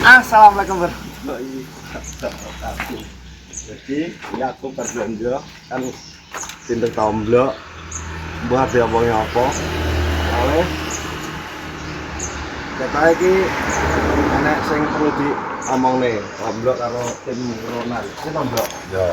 Assalamualaikum warahmatullahi wabarakatuh. Jadi ini aku berbelanja kan pintu tomblok buat dia apa oleh kata iki enek sing perlu diomongne tomblok karo tim Ronald iki tomblok ya.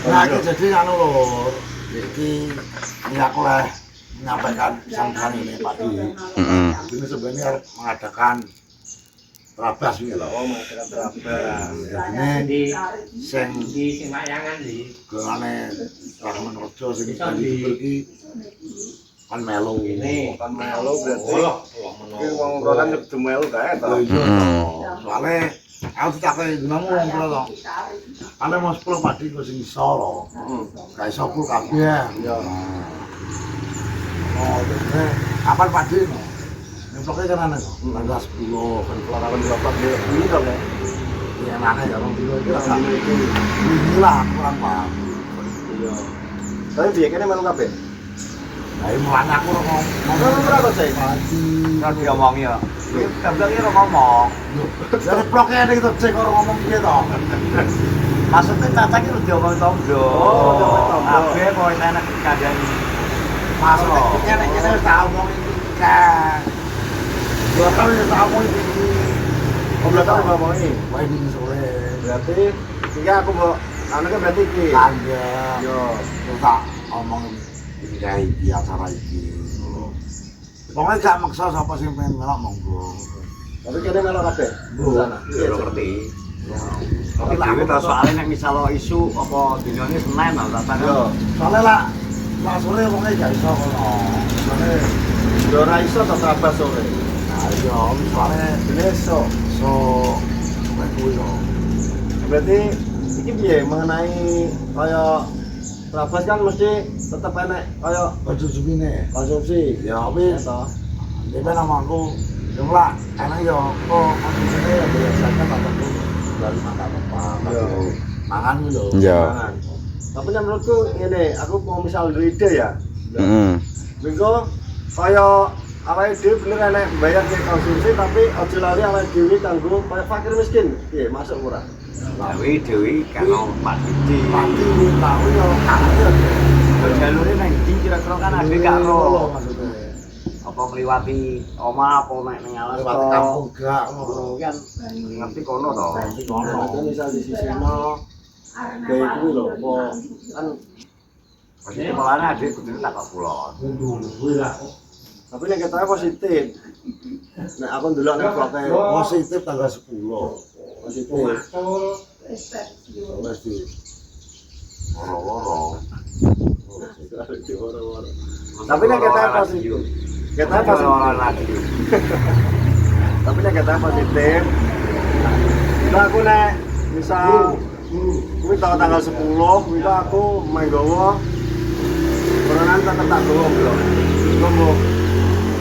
Nah, jadi anu lur, iki aku lah menyampaikan sambutan ini Pak Di. Ini sebenarnya harus mengadakan terabas ini loh. Oh, mengadakan terabas. Jadi sing di Mayangan di gengane Rahman Rojo sing tadi iki kan melu. Ini kan melu berarti. Iki wong rokan kudu melu kae to. Soale aku ditakoki ngomong wong kula to. Ana mau 10 padi kok sing iso lho. Ga iso full kabeh. Ya. Oh, jadi kapan padi no? Nyeploknya kan aneh kok, tanggal 10 kan Lawan bapak dia ini dong ya. iya aneh ya, orang dulu itu agak ini lah, kurang paham Iya. Tapi biasanya melu kabeh. nah ini mulanya aku ngomong Berapa sih? padi Kan diomong ya. Ini kabeh iki ngomong. dari bloknya ada gitu, cek orang ngomong gitu Maksudnya caca iki udah diomong tomblo. Oh, diomong tomblo. Kabeh kowe enak kandhani. maksudnya kita harus tahu ngomongin kan 2 tahun ya tahu ngomongin ini Oh, belakang ngomong ini. wah ini sore Berarti iki aku mau anu kan berarti iki. tanda Yo. terus tak ngomongin ini kayak di acara ini pokoknya gak maksa siapa sih pengen melok monggo Tapi kene melu kabeh. Bu. Sana. Ya lo ngerti. tapi lah Tapi tak soalnya nek misal isu apa dinane Senin lah tata Yo. kan. soalnya lah sore pokoknya gak iso kono soalnya Yo ora iso to terabas sore. nah iya soalnya Besok. so kayak gue loh Berarti iki piye mengenai kaya terabas kan mesti tetep enek kaya baju jumine konsumsi. ya wis toh. dia nama aku ya lah enak ya kok konsumsinya ya biasanya tak tentu dari makan apa Iya. mangan gitu loh Iya. Jangan. Tapi kan menurutku ini aku mau misal duwe ide ya. Minggu kaya awake dhewe bener enek bayar ke konsumsi tapi aja lali awake dhewe kanggo kaya fakir miskin. Piye masuk ora? Dewi Dewi kalau Pak Didi. pasti tahu ya kangen ya Jalurnya nang ndi kira-kira kan ada karo maksudnya apa ngliwati omah apa nek ning alas lewat kampung gak ngono kan ngerti kono to. nanti Nah, kono itu misal di sisino kayak kuwi lho, apa kan Pasti kepalanya adik kudune tak kok kula. tapi nek ketoknya positif. Nek aku ndelok nek vlog positif tanggal 10 positif. mesti loro-loro Tapi nek ketoknya positif. Ketoknya positif. lagi. Tapi nek ketoknya positif. Nah, aku nek misal kuwi tanggal 10, kuwi aku menggawa peronan tetep tak gawa blok. Ngombo.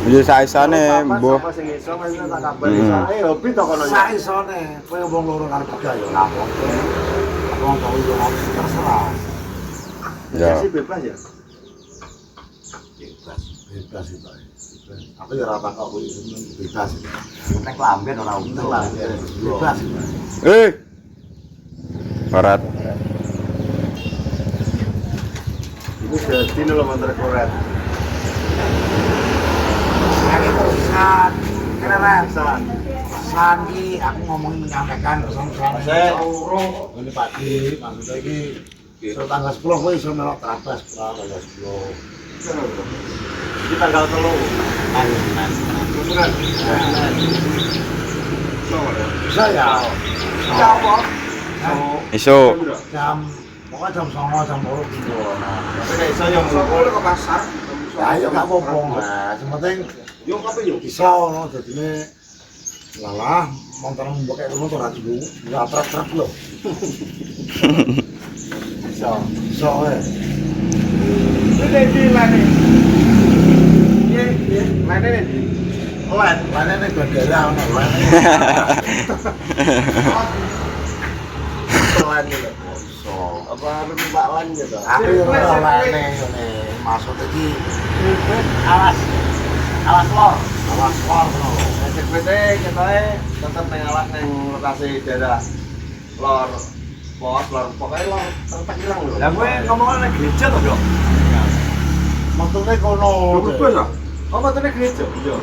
Ya saisane, Mbah. Apa sing iso mesti tak kabari sae hobi to kono ya. saisone kowe wong loro karo tiga ya lapor aku tau yo terserah Ya. Sih bebas ya. bebas itu aku ya rata kok kuwi bebas Nek lamben ora untung lah. bebas Barat. Ini jadi lho motor koret. lagi urusan keren Pesan. Sandi aku ngomongin menyampaikan pesan-pesan Saya ini pagi maksudnya ini so tanggal 10 gue iso melok terabas tanggal 10 di tanggal 3. Beneran. bisa ya Ya apa? Isu. jam pokoknya jam 9 jam 8 gitu Tapi nek iso yo ke pasar. ya ayo gak apa-apa nah yang penting Yo apa yo? bisa no jadinya lalah motor mbok kayak motor aja dulu nggak truk loh bisa Ini di mana? Iya, iya. Mana nih? lain lainnya nih bandara ono lain Lan gitu. so Apa numpak lan gitu? aku yang lain nih maksud iki Alas. Alas lor. awas war no sekwete ketoke tetep ning alas ning lokasi daerah lor pos lor pokoknya lor tertek ilang lho. Lah kowe ngomong nang gereja to, Bro? Matune kono. Bebas ah. Oh, matune gereja. Iya.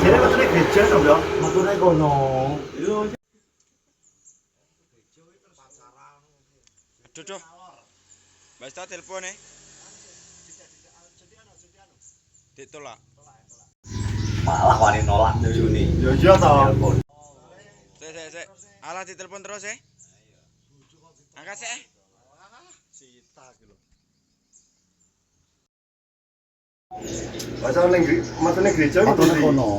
Jadi matune gereja to, Bro? Matune kono. Iya. Duduh. Mbak Sta telepon ditolak. Malah wani nolak Juni. Yo iya to. Sik. Alah ditelepon terus Angkat sik. Sita ki lho. Masa ning matune gereja Matune kono.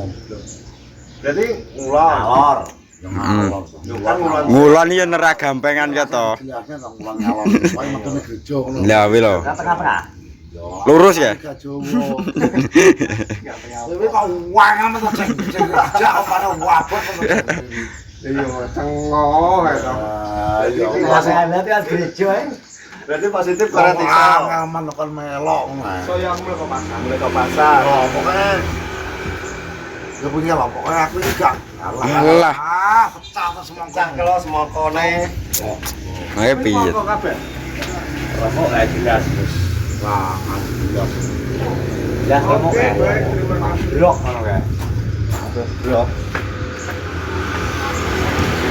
Berarti ngulon. Ngalor. Yang ngalor. Yo kan ngulon. Ngulon iya nerah gampengan ya to. Jelasnya nang ulang ngalor. Wae matune gereja kono. Lah wi lho. Tengah-tengah. Lurus ya? Gak Jawa. Tapi kok wangan to cek gereja apa ana wabot to. Iya, cengoh kae to. Iya. Saya lihat kan gereja Berarti positif berarti iso. Aman kan melok. So ya mulai ke pasar. Mulai ke pasar. Oh, pokoknya ya punya lah, pokoknya aku juga Alah. pecah terus semangkuk. Cak kelo semangkone. Ayo piye? Semangkuk kabeh. rokok kayak jelas terus. Nah, alhamdulillah. Jelas rokok Oke, kayak. baik, terima kasih. Blok ngono kayak. Blok.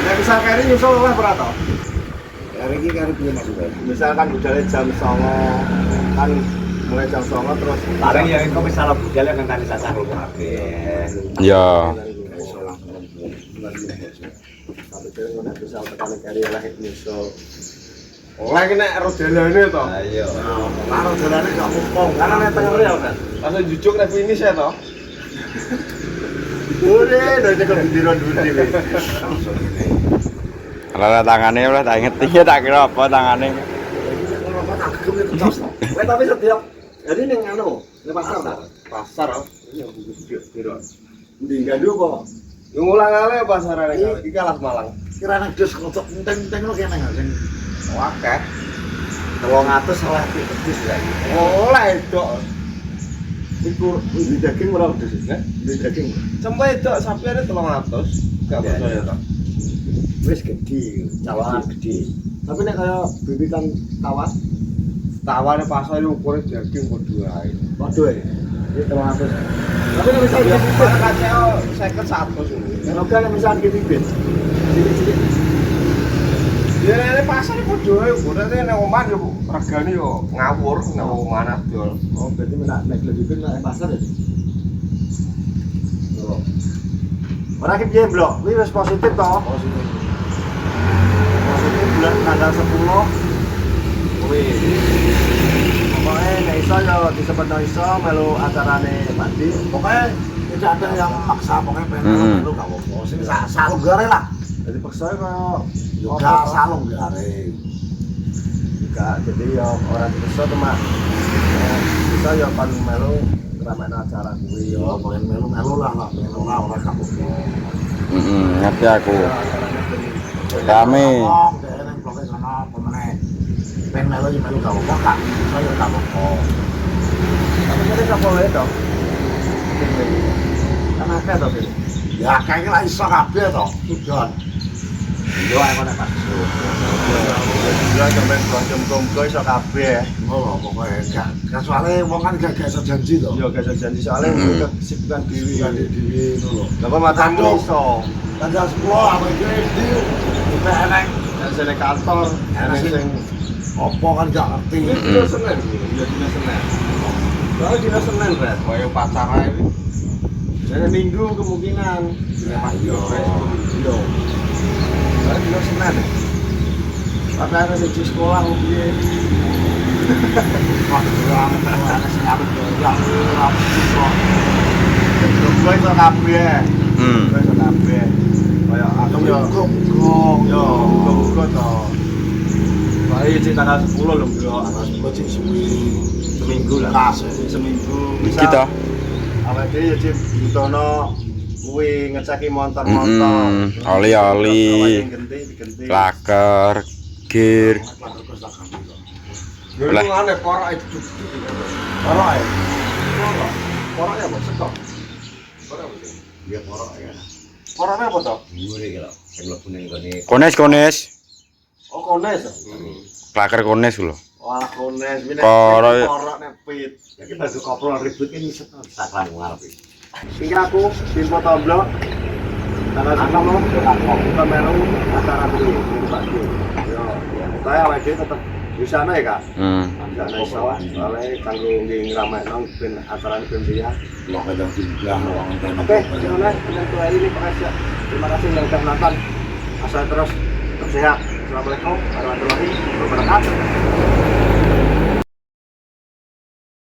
Nek bisa kari nyusul oleh berapa? Hari ini kan punya maksudnya. Misalkan budalnya jam 09.00 kan mulai jam 09.00 terus Bareng ya kok misalnya budalnya kan tadi sasar lu kabeh. Ya. Iso langsung bulan ini. sampai kira nek bisa tekan kari oleh nyusul. Oleh ki nek rodalane to. Ayo. Karo dalane gak mumpung. Karena nek tengah real kan. Langsung jujuk nek finish ya to. Ure, dari ke bendera dulu dhewe. Langsung ini. Lah tangane lah tak inget iki tak kira apa tangane. Kalau apa tak gegem itu tos. Kowe tapi setiap jadi ning anu, ning pasar. Pasar oh. Ini bendera. Ndi gandu kok. Yo ngulang ale pasarane iki kalah Malang. Kirane dus kotok enteng-enteng lo kene sing Akeh. 300 salah pedis lagi. Oleh dok. Iku di daging ora wedhus ya? Di daging. Sampai dok sapi ada 300. Gak percaya to. Wis gede, cawangan gede. Tapi nek kaya bibikan tawar, tawane pasar iki ukure daging padha ae. Waduh ya. Ini 300. Tapi nek misal dia kaceo 50 100. Nek kan misal iki bibit. Cilik-cilik. Ya nek pasar iki padha ae ukure nek omah yo regane yo ngawur nek omah adol. Oh, berarti nek lebih nek pasar ya. Ora ki piye, Blok? Kuwi wis positif to? Positif. Positif bulan tanggal 10. Kuwi. Pokoknya nek iso yo disebutno iso melu acarane Pandi. pokoknya tidak ada yang maksa pokoknya pengen lu gak apa-apa. Sing salung gare lah. Jadi paksa kaya Juga salung gare. enggak jadi ya orang bisa cuma bisa ya pan melu ramen acara kuwi Yo, yo. pengen melu-melu lah, pengen ora gak apa-apa. Ngerti aku. Acaranya ben Kami Ngomong deh nang bloke sono pemene. Pengen melu ya melu gak apa-apa, Kak. Saya gak apa-apa. tapi kene sapa wae to. Kan akeh to Ben. Ya kayaknya lah iso kabeh to. Tujuan. Yo ae nek pas. Ya sampe jam iso kabeh. Oh, pokoknya gak soalnya wong kan gak iso janji to. Yo gak iso janji soalnya kesibukan dhewe. Janji dhewe ngono lho. Lah kok matamu Aduh. iso. Tanggal 10 apa iki di kita eneng Yang sene kantor, Enak sih. sing opo kan gak ngerti. Ini dina Senin, ya dina Senin. Kalau dina Senin, Red, kaya pacar ae iki. Jadi Minggu kemungkinan. Ayo. Iya. Kalau dina Senin. Tapi ada siji sekolah kok piye? Wah, kurang ana sing arep yang Gue iso kabeh. Gue iso kabeh. Kaya aku yo yo muga-muga to. Pak iki tanggal 10 lho, Bro. Kucing suwi Seminggu lah. kas. Seminggu kita awake dhewe ya Cip butono kuwi ngeceki montor-montor. oli-oli, Genti. laker, gear. Yo Lah. ngene porok itu. Porok ae. Porok ya bos sekok. Porok apa sih? Dia porok ya. Poroknya apa toh? Nguri gitu. Sing mlebu ning gone Kones. Oh kones. Klaker kones lho. Wah kones. Porok. Porok nepit. ya kita suka koprol ribut kan iso saklan ngarep. Sehingga aku info tomblo tanggal 10 kita melu acara ini pagi. Yo, saya awake dhewe tetep di sana ya, Kak. Di sana iso oleh kanggo ngramekno ben acarane ben dia. Lo kadang bilang orang dan Oke, oleh untuk hari ini makasih. Terima kasih yang sudah menonton. Asal terus sehat. Assalamualaikum warahmatullahi wabarakatuh.